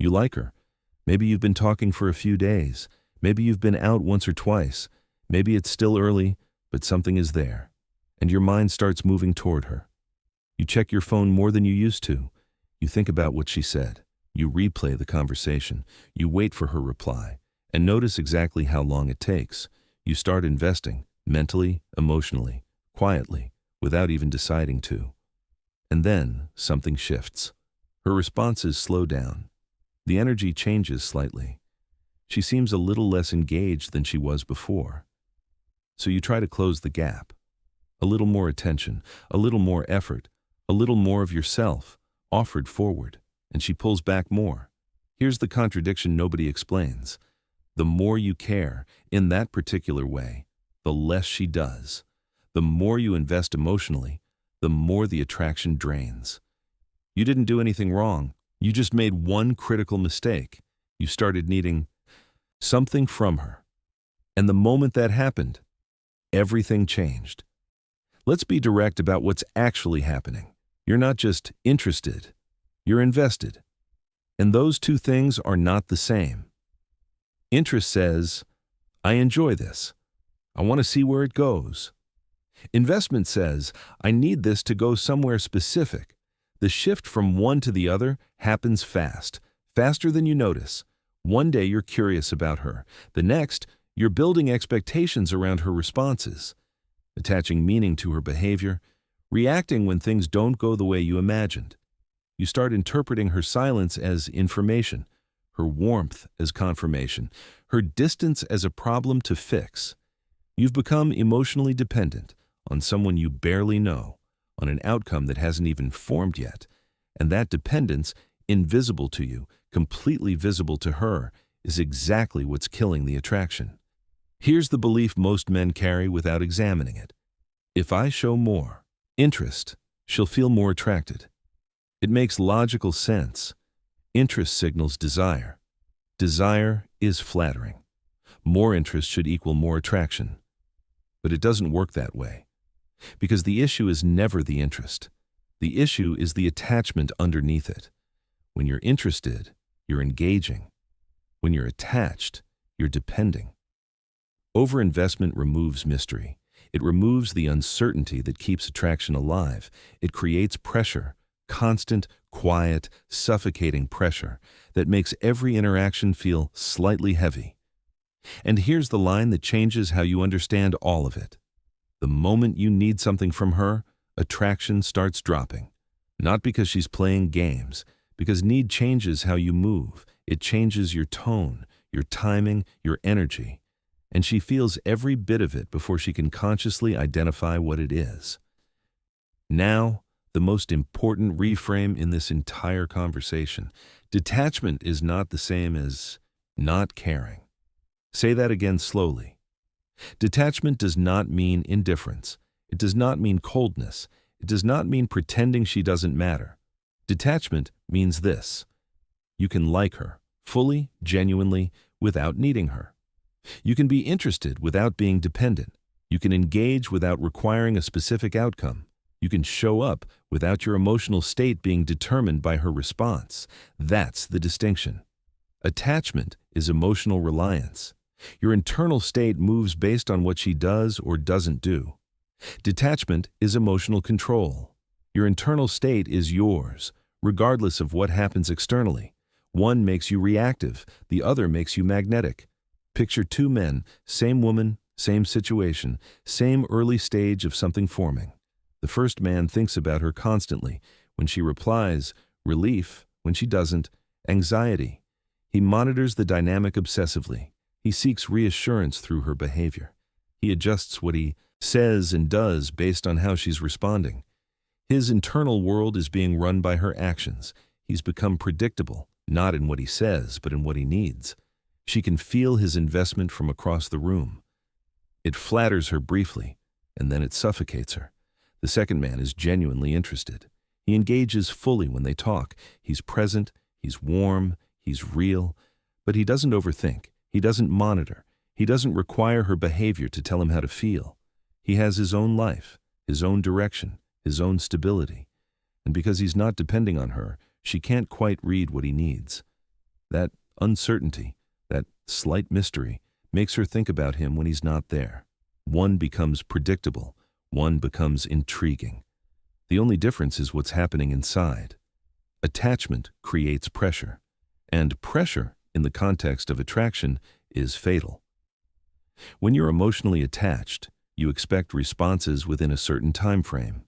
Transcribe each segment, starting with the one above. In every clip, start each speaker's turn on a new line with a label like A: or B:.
A: You like her. Maybe you've been talking for a few days. Maybe you've been out once or twice. Maybe it's still early, but something is there. And your mind starts moving toward her. You check your phone more than you used to. You think about what she said. You replay the conversation. You wait for her reply. And notice exactly how long it takes. You start investing, mentally, emotionally, quietly, without even deciding to. And then something shifts. Her responses slow down. The energy changes slightly. She seems a little less engaged than she was before. So you try to close the gap. A little more attention, a little more effort, a little more of yourself, offered forward, and she pulls back more. Here's the contradiction nobody explains. The more you care, in that particular way, the less she does. The more you invest emotionally, the more the attraction drains. You didn't do anything wrong. You just made one critical mistake. You started needing something from her. And the moment that happened, everything changed. Let's be direct about what's actually happening. You're not just interested, you're invested. And those two things are not the same. Interest says, I enjoy this. I want to see where it goes. Investment says, I need this to go somewhere specific. The shift from one to the other happens fast, faster than you notice. One day you're curious about her. The next, you're building expectations around her responses, attaching meaning to her behavior, reacting when things don't go the way you imagined. You start interpreting her silence as information, her warmth as confirmation, her distance as a problem to fix. You've become emotionally dependent on someone you barely know, on an outcome that hasn't even formed yet. And that dependence, invisible to you, completely visible to her, is exactly what's killing the attraction. Here's the belief most men carry without examining it. If I show more interest, she'll feel more attracted. It makes logical sense. Interest signals desire. Desire is flattering. More interest should equal more attraction. But it doesn't work that way. Because the issue is never the interest. The issue is the attachment underneath it. When you're interested, you're engaging. When you're attached, you're depending. Overinvestment removes mystery. It removes the uncertainty that keeps attraction alive. It creates pressure, constant, quiet, suffocating pressure that makes every interaction feel slightly heavy. And here's the line that changes how you understand all of it. The moment you need something from her, attraction starts dropping. Not because she's playing games, because need changes how you move. It changes your tone, your timing, your energy. And she feels every bit of it before she can consciously identify what it is. Now, the most important reframe in this entire conversation. Detachment is not the same as not caring. Say that again slowly. Detachment does not mean indifference. It does not mean coldness. It does not mean pretending she doesn't matter. Detachment means this. You can like her, fully, genuinely, without needing her. You can be interested without being dependent. You can engage without requiring a specific outcome. You can show up without your emotional state being determined by her response. That's the distinction. Attachment is emotional reliance. Your internal state moves based on what she does or doesn't do. Detachment is emotional control. Your internal state is yours, regardless of what happens externally. One makes you reactive, the other makes you magnetic. Picture two men, same woman, same situation, same early stage of something forming. The first man thinks about her constantly. When she replies, relief. When she doesn't, anxiety. He monitors the dynamic obsessively. He seeks reassurance through her behavior. He adjusts what he says and does based on how she's responding. His internal world is being run by her actions. He's become predictable, not in what he says, but in what he needs. She can feel his investment from across the room. It flatters her briefly, and then it suffocates her. The second man is genuinely interested. He engages fully when they talk. He's present, he's warm, he's real, but he doesn't overthink. He doesn't monitor. He doesn't require her behavior to tell him how to feel. He has his own life, his own direction, his own stability. And because he's not depending on her, she can't quite read what he needs. That uncertainty, that slight mystery, makes her think about him when he's not there. One becomes predictable, one becomes intriguing. The only difference is what's happening inside. Attachment creates pressure, and pressure, in the context of attraction, is fatal. When you're emotionally attached, you expect responses within a certain time frame.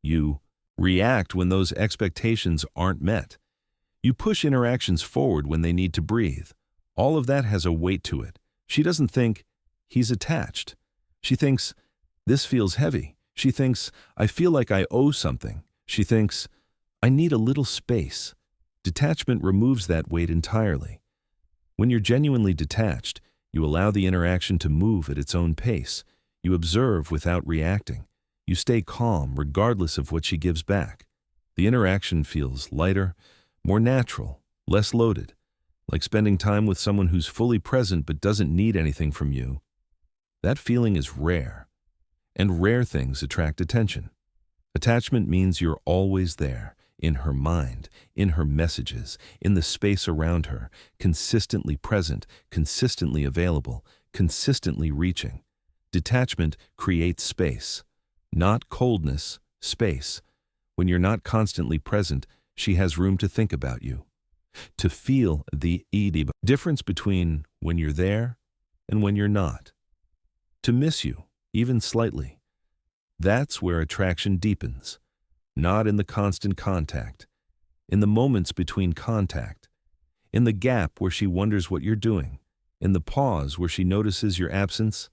A: You react when those expectations aren't met. You push interactions forward when they need to breathe. All of that has a weight to it. She doesn't think, he's attached. She thinks, this feels heavy. She thinks, I feel like I owe something. She thinks, I need a little space. Detachment removes that weight entirely. When you're genuinely detached, you allow the interaction to move at its own pace. You observe without reacting. You stay calm regardless of what she gives back. The interaction feels lighter, more natural, less loaded, like spending time with someone who's fully present but doesn't need anything from you. That feeling is rare, and rare things attract attention. Attachment means you're always there, in her mind, in her messages, in the space around her, consistently present, consistently available, consistently reaching. Detachment creates space, not coldness, space. When you're not constantly present, she has room to think about you, to feel the difference between when you're there and when you're not, to miss you, even slightly. That's where attraction deepens, not in the constant contact, in the moments between contact, in the gap where she wonders what you're doing, in the pause where she notices your absence,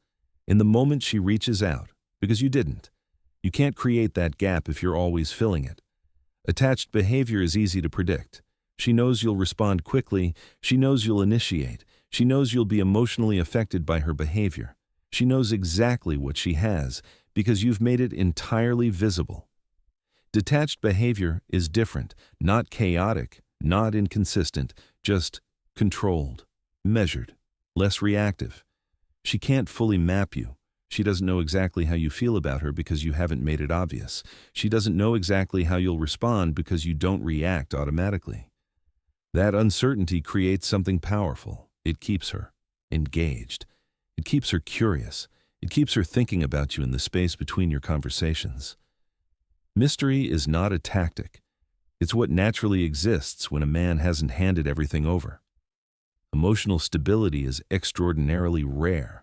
A: in the moment she reaches out, because you didn't. You can't create that gap if you're always filling it. Attached behavior is easy to predict. She knows you'll respond quickly. She knows you'll initiate. She knows you'll be emotionally affected by her behavior. She knows exactly what she has because you've made it entirely visible. Detached behavior is different, not chaotic, not inconsistent, just controlled, measured, less reactive. She can't fully map you. She doesn't know exactly how you feel about her because you haven't made it obvious. She doesn't know exactly how you'll respond because you don't react automatically. That uncertainty creates something powerful. It keeps her engaged. It keeps her curious. It keeps her thinking about you in the space between your conversations. Mystery is not a tactic. It's what naturally exists when a man hasn't handed everything over. Emotional stability is extraordinarily rare.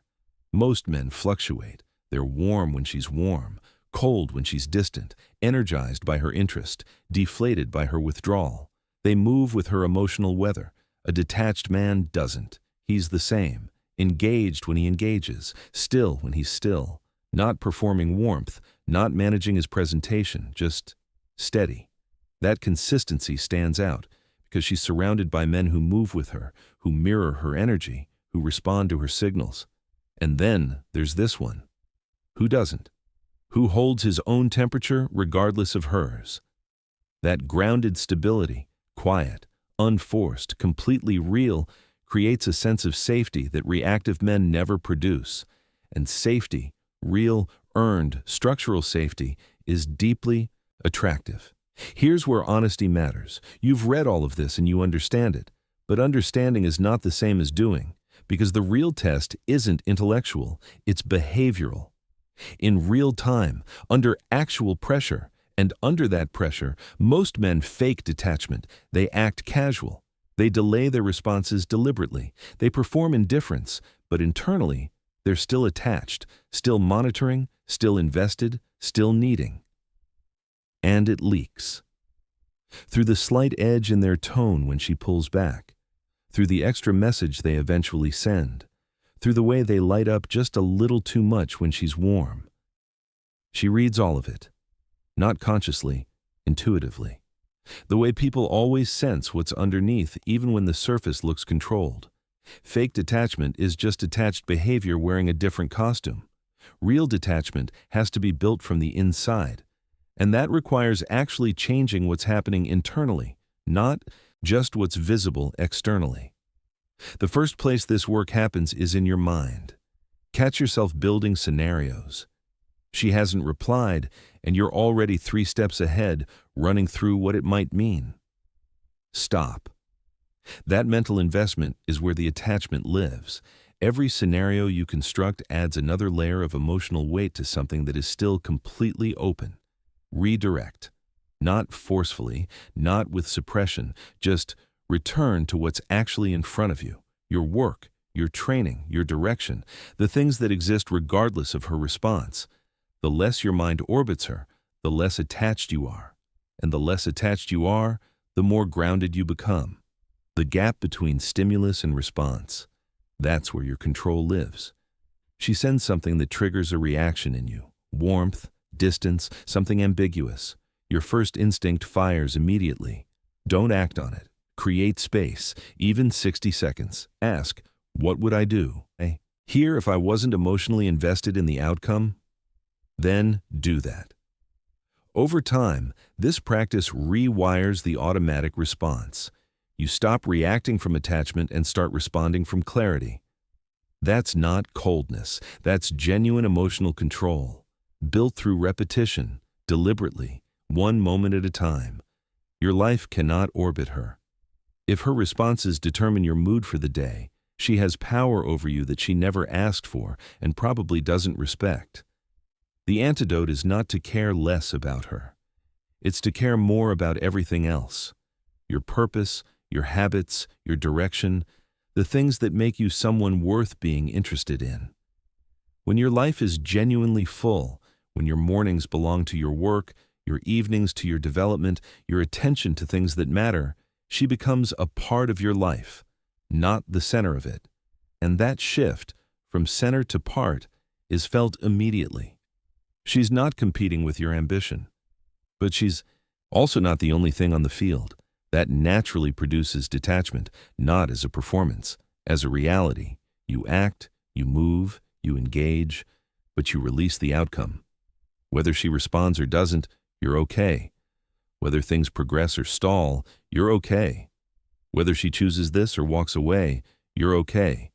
A: Most men fluctuate. They're warm when she's warm, cold when she's distant, energized by her interest, deflated by her withdrawal. They move with her emotional weather. A detached man doesn't. He's the same, engaged when he engages, still when he's still, not performing warmth, not managing his presentation, just steady. That consistency stands out because she's surrounded by men who move with her, who mirror her energy, who respond to her signals. And then there's this one. Who doesn't? Who holds his own temperature regardless of hers? That grounded stability, quiet, unforced, completely real, creates a sense of safety that reactive men never produce. And safety, real, earned, structural safety, is deeply attractive. Here's where honesty matters. You've read all of this and you understand it. But understanding is not the same as doing. Because the real test isn't intellectual, it's behavioral. In real time, under actual pressure, and under that pressure, most men fake detachment. They act casual. They delay their responses deliberately. They perform indifference, but internally, they're still attached, still monitoring, still invested, still needing. And it leaks. Through the slight edge in their tone when she pulls back. Through the extra message they eventually send, through the way they light up just a little too much when she's warm. She reads all of it, not consciously, intuitively. The way people always sense what's underneath even when the surface looks controlled. Fake detachment is just attached behavior wearing a different costume. Real detachment has to be built from the inside, and that requires actually changing what's happening internally, not just what's visible externally. The first place this work happens is in your mind. Catch yourself building scenarios. She hasn't replied, and you're already 3 steps ahead, running through what it might mean. Stop. That mental investment is where the attachment lives. Every scenario you construct adds another layer of emotional weight to something that is still completely open. Redirect. Not forcefully, not with suppression, just return to what's actually in front of you. Your work, your training, your direction, the things that exist regardless of her response. The less your mind orbits her, the less attached you are. And the less attached you are, the more grounded you become. The gap between stimulus and response. That's where your control lives. She sends something that triggers a reaction in you. Warmth, distance, something ambiguous. Your first instinct fires immediately. Don't act on it. Create space, even 60 seconds. Ask, what would I do? Here, if I wasn't emotionally invested in the outcome, then do that. Over time, this practice rewires the automatic response. You stop reacting from attachment and start responding from clarity. That's not coldness. That's genuine emotional control, built through repetition, deliberately, one moment at a time. Your life cannot orbit her. If her responses determine your mood for the day, she has power over you that she never asked for and probably doesn't respect. The antidote is not to care less about her. It's to care more about everything else. Your purpose, your habits, your direction, the things that make you someone worth being interested in. When your life is genuinely full, when your mornings belong to your work, your evenings to your development, your attention to things that matter, she becomes a part of your life, not the center of it. And that shift, from center to part, is felt immediately. She's not competing with your ambition, but she's also not the only thing on the field. That naturally produces detachment, not as a performance, as a reality. You act, you move, you engage, but you release the outcome. Whether she responds or doesn't, you're okay. Whether things progress or stall, you're okay. Whether she chooses this or walks away, you're okay.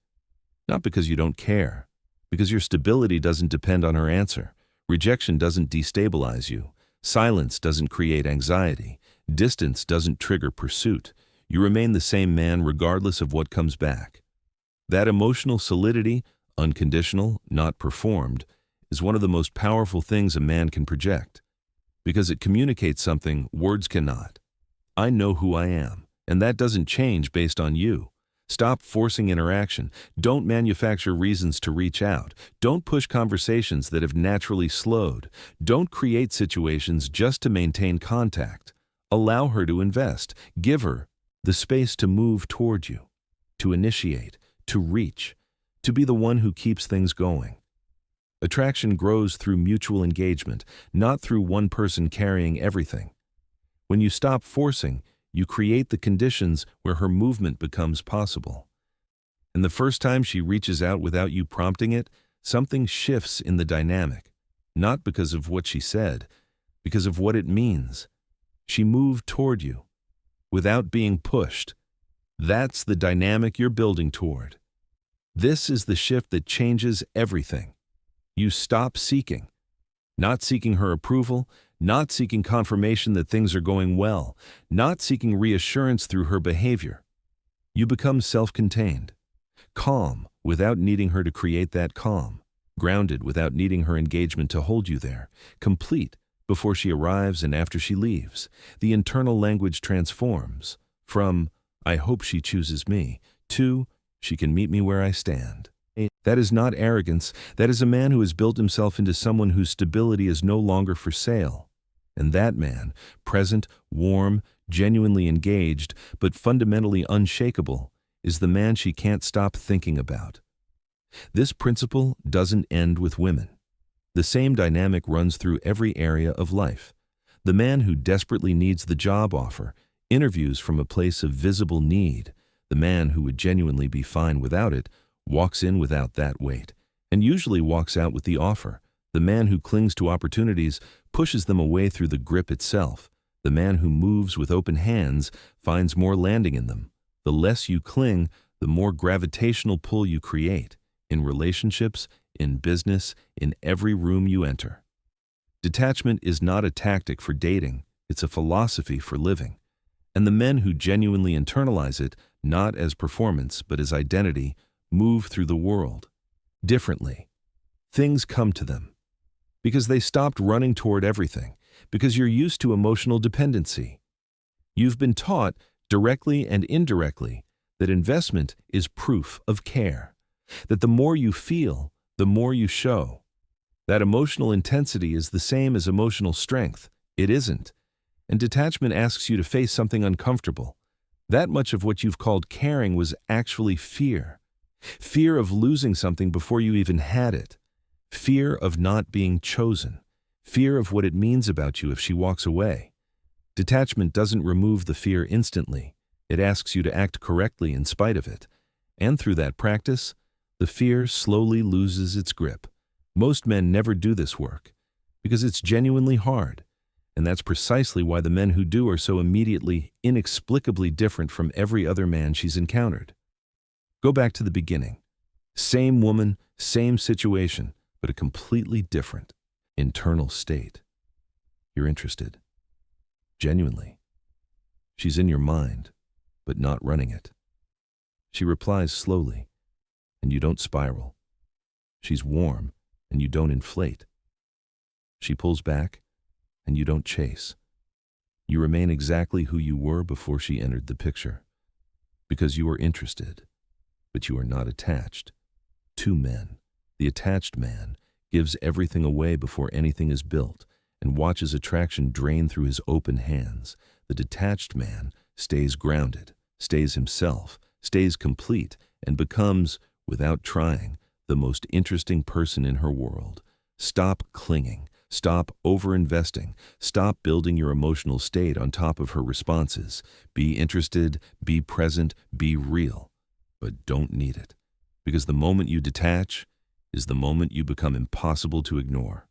A: Not because you don't care, because your stability doesn't depend on her answer. Rejection doesn't destabilize you. Silence doesn't create anxiety. Distance doesn't trigger pursuit. You remain the same man regardless of what comes back. That emotional solidity, unconditional, not performed, is one of the most powerful things a man can project, because it communicates something words cannot. I know who I am, and that doesn't change based on you. Stop forcing interaction. Don't manufacture reasons to reach out. Don't push conversations that have naturally slowed. Don't create situations just to maintain contact. Allow her to invest. Give her the space to move toward you, to initiate, to reach, to be the one who keeps things going. Attraction grows through mutual engagement, not through one person carrying everything. When you stop forcing, you create the conditions where her movement becomes possible. And the first time she reaches out without you prompting it, something shifts in the dynamic, not because of what she said, because of what it means. She moved toward you, without being pushed. That's the dynamic you're building toward. This is the shift that changes everything. You stop seeking. Not seeking her approval, not seeking confirmation that things are going well, not seeking reassurance through her behavior. You become self-contained, calm without needing her to create that calm, grounded without needing her engagement to hold you there, complete before she arrives and after she leaves. The internal language transforms from, I hope she chooses me, to, she can meet me where I stand. That is not arrogance. That is a man who has built himself into someone whose stability is no longer for sale. And that man, present, warm, genuinely engaged, but fundamentally unshakable, is the man she can't stop thinking about. This principle doesn't end with women. The same dynamic runs through every area of life. The man who desperately needs the job offer interviews from a place of visible need. The man who would genuinely be fine without it walks in without that weight, and usually walks out with the offer. The man who clings to opportunities pushes them away through the grip itself. The man who moves with open hands finds more landing in them. The less you cling, the more gravitational pull you create, in relationships, in business, in every room you enter. Detachment is not a tactic for dating, it's a philosophy for living. And the men who genuinely internalize it not as performance, but as identity, move through the world differently. Things come to them because they stopped running toward everything, because you're used to emotional dependency. You've been taught, directly and indirectly, that investment is proof of care, that the more you feel, the more you show. That emotional intensity is the same as emotional strength. It isn't. And detachment asks you to face something uncomfortable. That much of what you've called caring was actually fear. Fear of losing something before you even had it. Fear of not being chosen. Fear of what it means about you if she walks away. Detachment doesn't remove the fear instantly. It asks you to act correctly in spite of it. And through that practice, the fear slowly loses its grip. Most men never do this work because it's genuinely hard. And that's precisely why the men who do are so immediately, inexplicably different from every other man she's encountered. Go back to the beginning. Same woman, same situation, but a completely different internal state. You're interested. Genuinely. She's in your mind, but not running it. She replies slowly, and you don't spiral. She's warm, and you don't inflate. She pulls back, and you don't chase. You remain exactly who you were before she entered the picture. Because you are interested, but you are not attached. Two men. The attached man gives everything away before anything is built and watches attraction drain through his open hands. The detached man stays grounded, stays himself, stays complete, and becomes, without trying, the most interesting person in her world. Stop clinging. Stop overinvesting. Stop building your emotional state on top of her responses. Be interested, be present, be real. But don't need it. Because the moment you detach is the moment you become impossible to ignore.